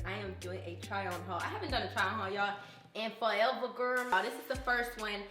I am doing a try on haul. I haven't done a try on haul, y'all, in forever, girl. This is the first one.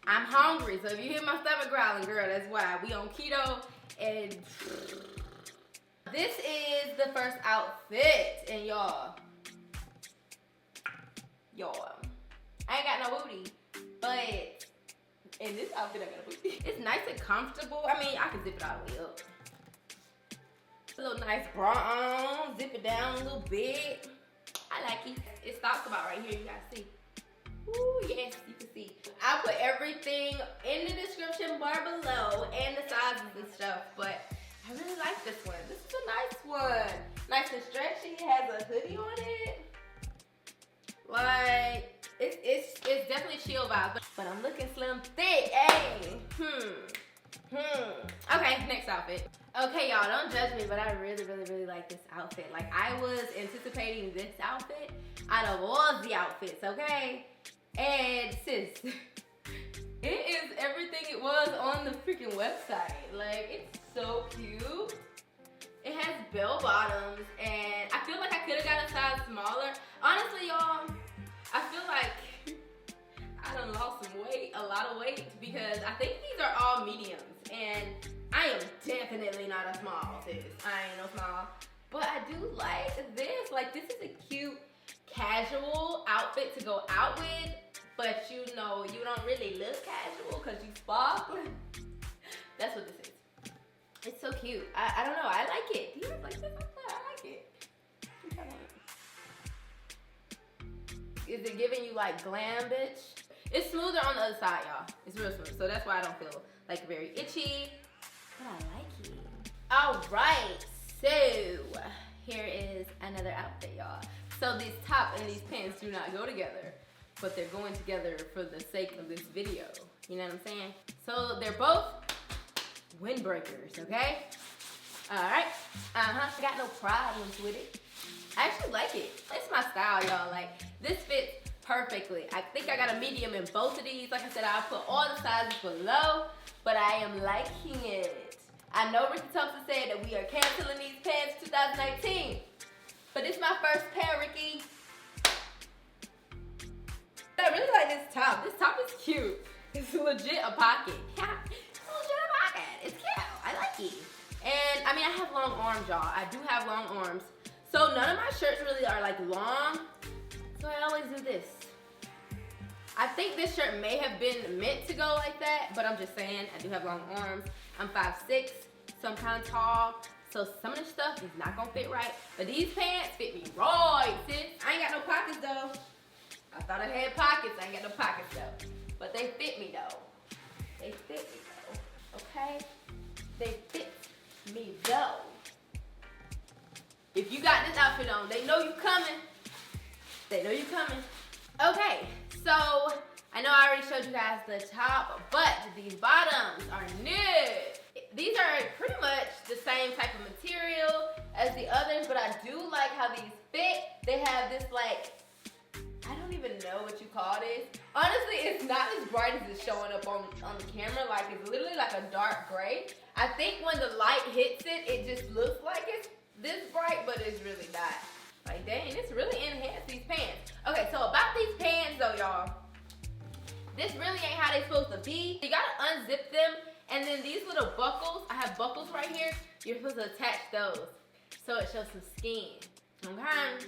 I'm hungry, so if you hear my stomach growling, girl, that's why. We on keto, and this is the first outfit, and y'all, I ain't got no booty, but in this outfit I got a booty. It's nice and comfortable. I mean, I can zip it all the way up. A little nice bra on, zip it down a little bit. I like it. It stops about right here, you guys see. Ooh, yes, you can see. I'll put everything in the description bar below and the sizes and stuff, but I really like this one. This is a nice one. Nice and stretchy, it has a hoodie on it. Like, it's definitely chill vibes, but I'm looking slim thick, hey. Okay, next outfit. Okay, y'all, don't judge me, but I really like this outfit. Like, I was anticipating this outfit out of all the outfits, okay? And sis, it is everything it was on the freaking website. Like, it's so cute. It has bell bottoms, and I feel like I could have got a size smaller. Honestly, y'all, I feel like I done lost some weight, a lot of weight, because I think these are all mediums, and I am definitely not a small, sis. I ain't no small, but I do like this. Like, this is a cute, casual outfit to go out with, but you know, you don't really look casual because you sparkling. That's what this is. It's so cute. I don't know, I like it. Do you guys like this? I like it. Is it giving you like glam, bitch? It's smoother on the other side, y'all. It's real smooth, so that's why I don't feel like very itchy. But I like it. All right, so here is another outfit, y'all. So this top and these pants do not go together, but they're going together for the sake of this video. You know what I'm saying? So they're both windbreakers, okay? All right, got no problems with it. I actually like it. It's my style, y'all. Like, this fits perfectly. I think I got a medium in both of these. Like I said, I'll put all the sizes below, but I am liking it. I know Ricky Thompson said that we are canceling these pants 2019, but it's my first pair, Ricky. I really like this top. This top is cute. It's legit a pocket. It's legit a pocket. It's cute. I like it. And I mean, I have long arms, y'all. I do have long arms. So none of my shirts really are like long. So I always do this. I think this shirt may have been meant to go like that, but I'm just saying, I do have long arms. I'm 5'6", so I'm kind of tall. So some of this stuff is not gonna fit right. But these pants fit me right, sis. I ain't got no pockets though. I thought I had pockets, I ain't got no pockets though. But they fit me though. They fit me though, okay? They fit me though. If you got this outfit on, they know you coming. They know you coming. Okay, so I know I already showed you guys the top, but these bottoms are new. These are pretty much the same type of material as the others, but I do like how these fit. They have this like, I don't even know what you call this. Honestly, it's not as bright as it's showing up on the camera. Like, it's literally like a dark gray. I think when the light hits it, it just looks like it's this bright, but it's really not. Like, dang, it's really enhanced these pants. Okay, so about these pants though, y'all, this really ain't how they supposed to be. You gotta unzip them, and then these little buckles, I have buckles right here, you're supposed to attach those so it shows some skin, okay?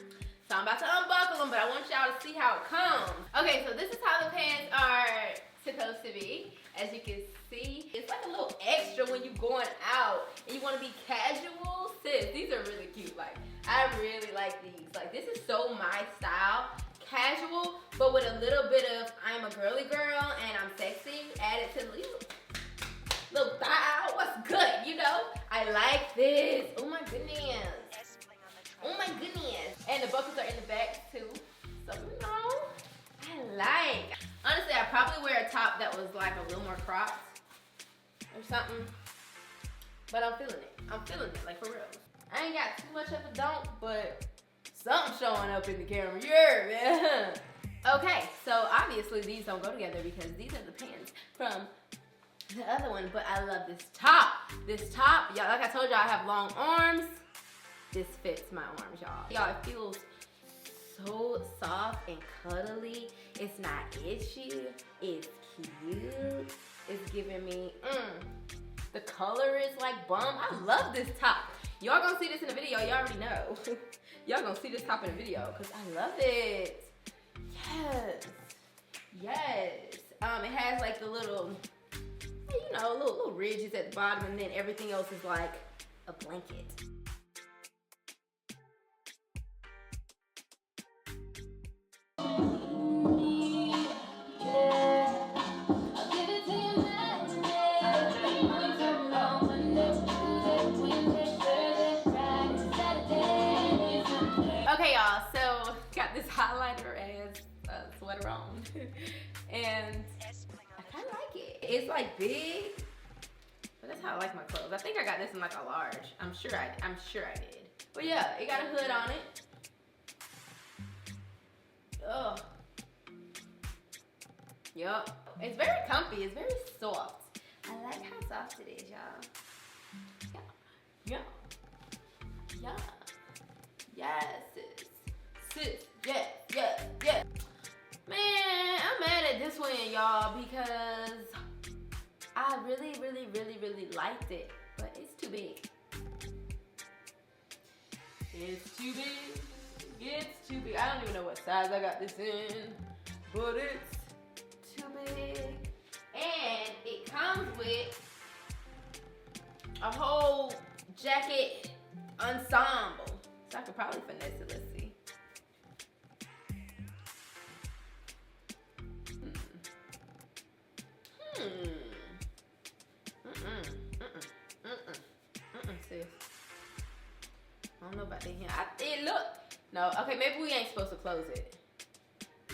So I'm about to unbuckle them, but I want y'all to see how it comes. Okay, so this is how the pants are supposed to be. As you can see, it's like a little extra when you're going out and you want to be casual. Sis, these are really cute. Like, I really like these. Like, this is so my style. Casual, but with a little bit of I'm a girly girl and I'm sexy added to the little thigh. What's good, you know? I like this. Oh my goodness. Oh my goodness. And the buckles are in the back too. So, you know, I like. Honestly, I'd probably wear a top that was like a little more cropped or something. But I'm feeling it. I'm feeling it, like for real. I ain't got too much of a don't, but something's showing up in the camera. Yeah, man. Okay, so obviously these don't go together because these are the pants from the other one, but I love this top. This top, y'all, like I told y'all, I have long arms. This fits my arms, y'all. Y'all, it feels so soft and cuddly. It's not itchy. It's cute. It's giving me, the color is like bomb. I love this top. Y'all gonna see this in the video. Y'all already know. Y'all gonna see this top in the video because I love it. Yes. Yes. It has like the little, you know, little ridges at the bottom, and then everything else is like a blanket. Okay, y'all, so got this highlighter as a sweater on, and I kind of like it. It's like big, but that's how I like my clothes. I think I got this in like a large. I'm sure I did. But yeah, it got a hood on it. Ugh. Yup. It's very comfy. It's very soft. I like how soft it is, y'all. Yeah. Yeah. Yeah. Yes, sis. Sis. Yes. Yes. Yes. Man, I'm mad at this one, y'all, because I really liked it, but it's too big. It's too big. It's too big. I don't even know what size I got this in, but it's too big. And it comes with a whole jacket ensemble. So I could probably finesse it. Let's see. Sis. I don't know about that here. Look. No, okay, maybe we ain't supposed to close it.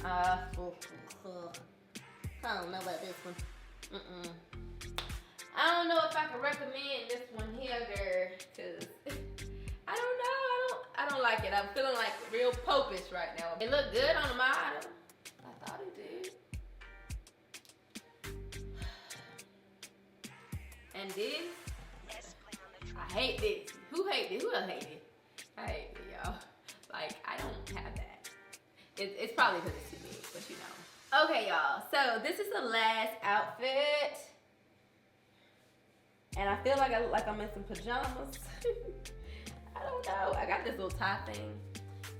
I don't know about this one. I don't know if I can recommend this one here, girl, cause I don't know. I don't like it. I'm feeling like real popish right now. It looked good on the model. I thought it did. And this, I hate this. Who hate this? Who else hate it? I hate it, y'all. Like, I don't have that. It's probably because it's too big, but you know. Okay, y'all. So this is the last outfit. And I feel like I look like I'm in some pajamas. I don't know. I got this little tie thing.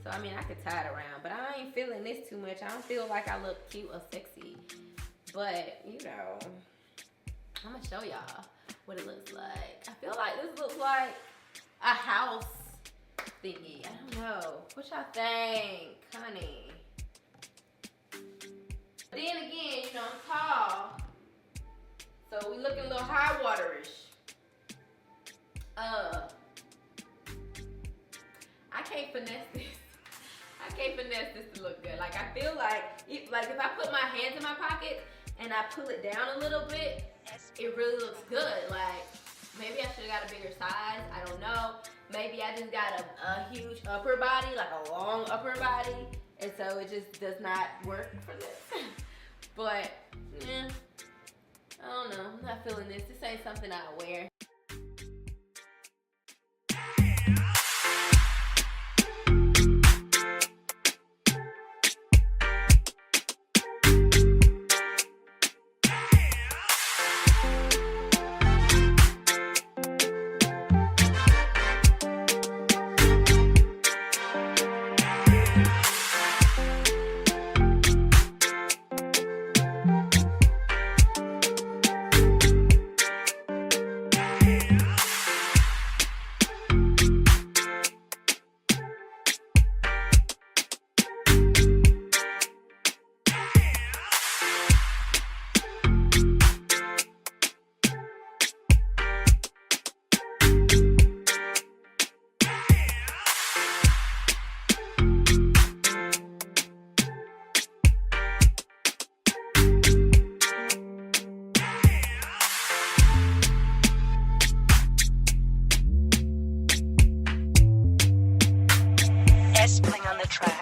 So, I mean, I could tie it around. But I ain't feeling this too much. I don't feel like I look cute or sexy. But, you know, I'm going to show y'all what it looks like. I feel like this looks like a house thingy. I don't know. What y'all think, honey? But then again, you know, I'm tall. So we looking a little high waterish. I can't finesse this. I can't finesse this to look good. Like, I feel like if I put my hands in my pocket and I pull it down a little bit, it really looks good. Like, maybe I should have got a bigger size. I don't know. Maybe I just got a huge upper body, like a long upper body, and so it just does not work for this. But, yeah, I don't know. I'm not feeling this. This ain't something I wear. Playing on the track.